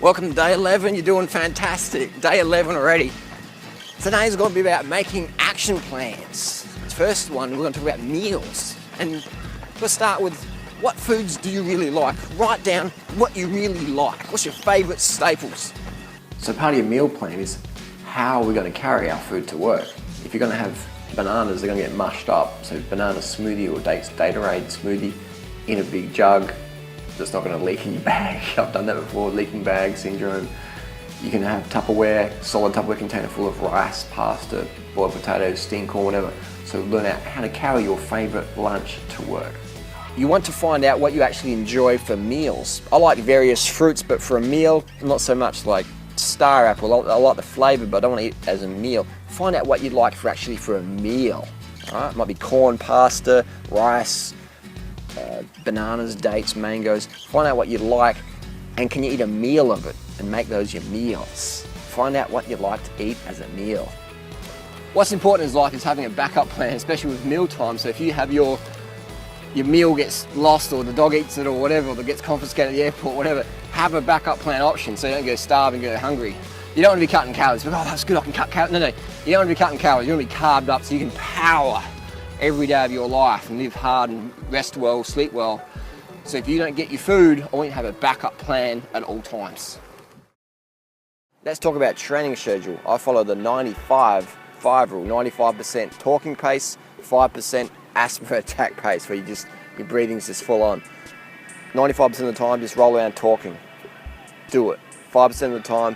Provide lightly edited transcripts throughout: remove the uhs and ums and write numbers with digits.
Welcome to day 11, you're doing fantastic. Day 11 already. Today's going to be about making action plans. First one, we're going to talk about meals. And let's start with, what foods do you really like? Write down what you really like. What's your favourite staples? So part of your meal plan is how we're going to carry our food to work. If you're going to have bananas, they're going to get mushed up. So banana smoothie or Durianrider smoothie in a big jug that's not going to leak in your bag. I've done that before, leaking bag syndrome. You can have Tupperware, solid Tupperware container full of rice, pasta, boiled potatoes, steamed corn, whatever. So learn out how to carry your favourite lunch to work. You want to find out what you actually enjoy for meals. I like various fruits, but for a meal, not so much. Like star apple, I like the flavour, but I don't want to eat it as a meal. Find out what you'd like for a meal. All right? It might be corn, pasta, rice, bananas, dates, mangoes. Find out what you like, and can you eat a meal of it and make those your meals. Find out what you like to eat as a meal. What's important in life is having a backup plan, especially with meal time. So if you have your meal gets lost, or the dog eats it, or whatever, or it gets confiscated at the airport, whatever, have a backup plan option so you don't go starving, go hungry. You don't want to be cutting calories, but oh, that's good, I can cut calories. No, you don't want to be cutting calories. You want to be carved up so you can power every day of your life and live hard and rest well, sleep well. So if you don't get your food, I want you to have a backup plan at all times. Let's talk about training schedule. I follow the 95-5 rule, 95% talking pace, 5% asthma attack pace, where your breathing's just full on. 95% of the time, just roll around talking. Do it. 5% of the time,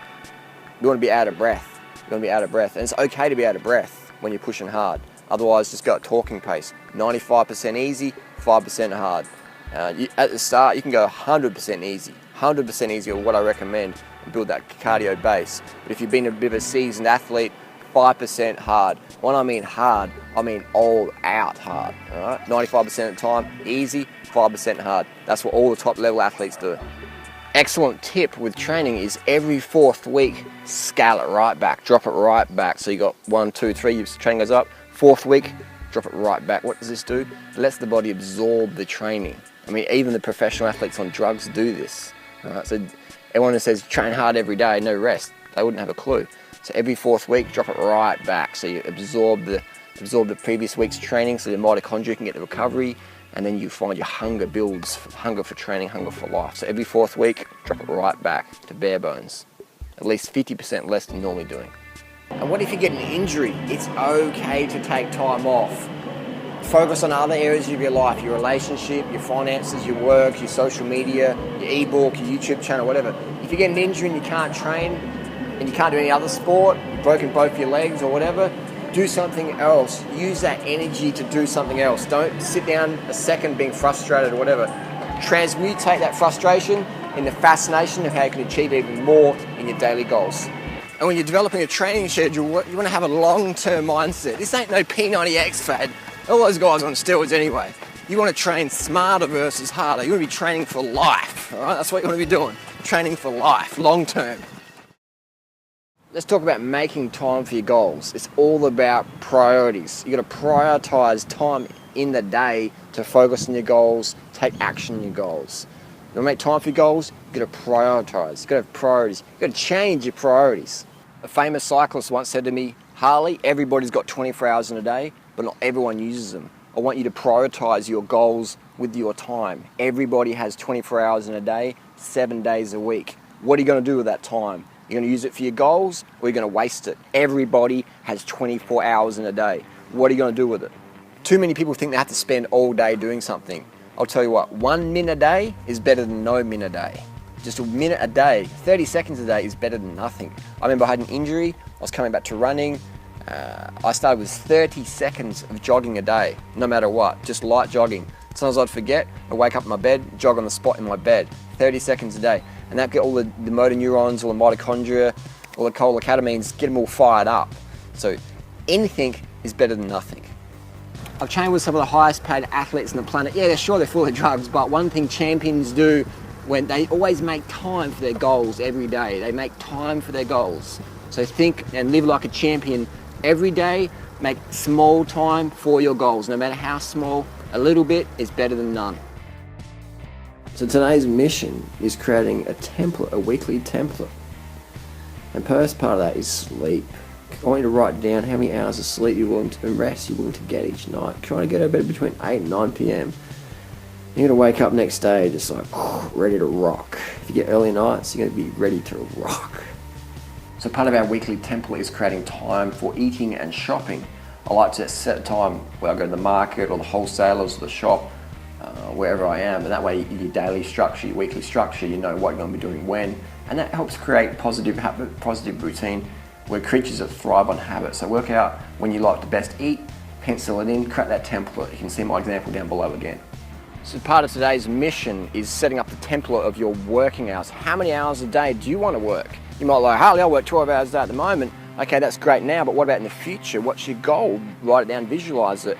you want to be out of breath. You want to be out of breath. And it's okay to be out of breath when you're pushing hard. Otherwise, just go at talking pace. 95% easy, 5% hard. At the start, you can go 100% easy. 100% easy are what I recommend, and build that cardio base. But if you've been a bit of a seasoned athlete, 5% hard. When I mean hard, I mean all out hard. All right? 95% of the time, easy, 5% hard. That's what all the top level athletes do. Excellent tip with training is every 4th week, scale it right back, drop it right back. So you got 1, 2, 3, your training goes up. 4th week, drop it right back. What does this do? It lets the body absorb the training. I mean, even the professional athletes on drugs do this. Right? So everyone who says train hard every day, no rest, they wouldn't have a clue. So every 4th week, drop it right back. So you absorb the previous week's training, so the mitochondria can get the recovery, and then you find your hunger builds, hunger for training, hunger for life. So every 4th week, drop it right back to bare bones. At least 50% less than normally doing. And what if you get an injury? It's okay to take time off. Focus on other areas of your life, your relationship, your finances, your work, your social media, your ebook, your YouTube channel, whatever. If you get an injury and you can't train, and you can't do any other sport, you've broken both your legs or whatever, do something else. Use that energy to do something else. Don't sit down a second being frustrated or whatever. Transmutate that frustration into fascination of how you can achieve even more in your daily goals. And when you're developing a training schedule, you want to have a long-term mindset. This ain't no P90X fad. All those guys are on steroids anyway. You want to train smarter versus harder. You want to be training for life, all right? That's what you want to be doing. Training for life, long-term. Let's talk about making time for your goals. It's all about priorities. You've got to prioritize time in the day to focus on your goals, take action on your goals. You want to make time for your goals, you've got to prioritize. You've got to have priorities. You've got to change your priorities. A famous cyclist once said to me, Harley, everybody's got 24 hours in a day, but not everyone uses them. I want you to prioritize your goals with your time. Everybody has 24 hours in a day, 7 days a week. What are you going to do with that time? You're going to use it for your goals, or you're going to waste it? Everybody has 24 hours in a day. What are you going to do with it? Too many people think they have to spend all day doing something. I'll tell you what, 1 minute a day is better than no minute a day. Just a minute a day, 30 seconds a day is better than nothing. I remember I had an injury, I was coming back to running. I started with 30 seconds of jogging a day, no matter what, just light jogging. Sometimes I'd forget, I'd wake up in my bed, jog on the spot in my bed, 30 seconds a day. And that get all the motor neurons, all the mitochondria, all the cholecatamines, get them all fired up. So anything is better than nothing. I've trained with some of the highest paid athletes on the planet. Yeah, they're full of drugs, but one thing champions do, when they always make time for their goals every day. They make time for their goals. So think and live like a champion every day. Make small time for your goals. No matter how small, a little bit is better than none. So today's mission is creating a template, a weekly template. And first part of that is sleep. I want you to write down how many hours of sleep you're willing to, and rest you're willing to get each night. Try to get to bed between 8 and 9 p.m. You're going to wake up next day just like ready to rock. If you get early nights, you're going to be ready to rock. So part of our weekly template is creating time for eating and shopping. I like to set a time where I go to the market or the wholesalers or the shop, wherever I am, and that way your daily structure, your weekly structure, you know what you're going to be doing when, and that helps create positive habit, positive routine. We're creatures that thrive on habit, so work out when you like to best eat, pencil it in, create that template. You can see my example down below again. So part of today's mission is setting up the template of your working hours. How many hours a day do you want to work? You might like, Harley, I work 12 hours a day at the moment. Okay, that's great now, but what about in the future? What's your goal? Write it down, visualize it.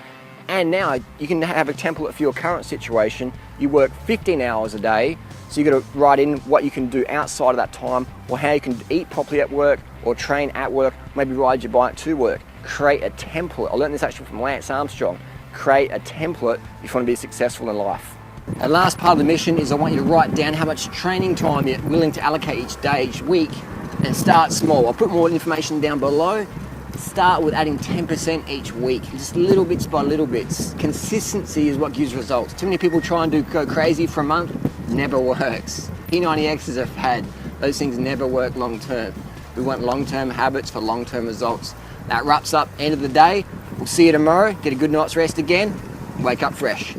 And now you can have a template for your current situation. You work 15 hours a day, so you've got to write in what you can do outside of that time, or how you can eat properly at work, or train at work, maybe ride your bike to work. Create a template. I learned this actually from Lance Armstrong. Create a template if you want to be successful in life. And last part of the mission is I want you to write down how much training time you're willing to allocate each day, each week, and start small. I'll put more information down below. Start with adding 10% each week, just little bits by little bits. Consistency is what gives results. Too many people try and go crazy for a month, never works. P90X is a fad. Those things never work long term. We want long-term habits for long-term results. That wraps up end of the day. We'll see you tomorrow. Get a good night's rest again. Wake up fresh.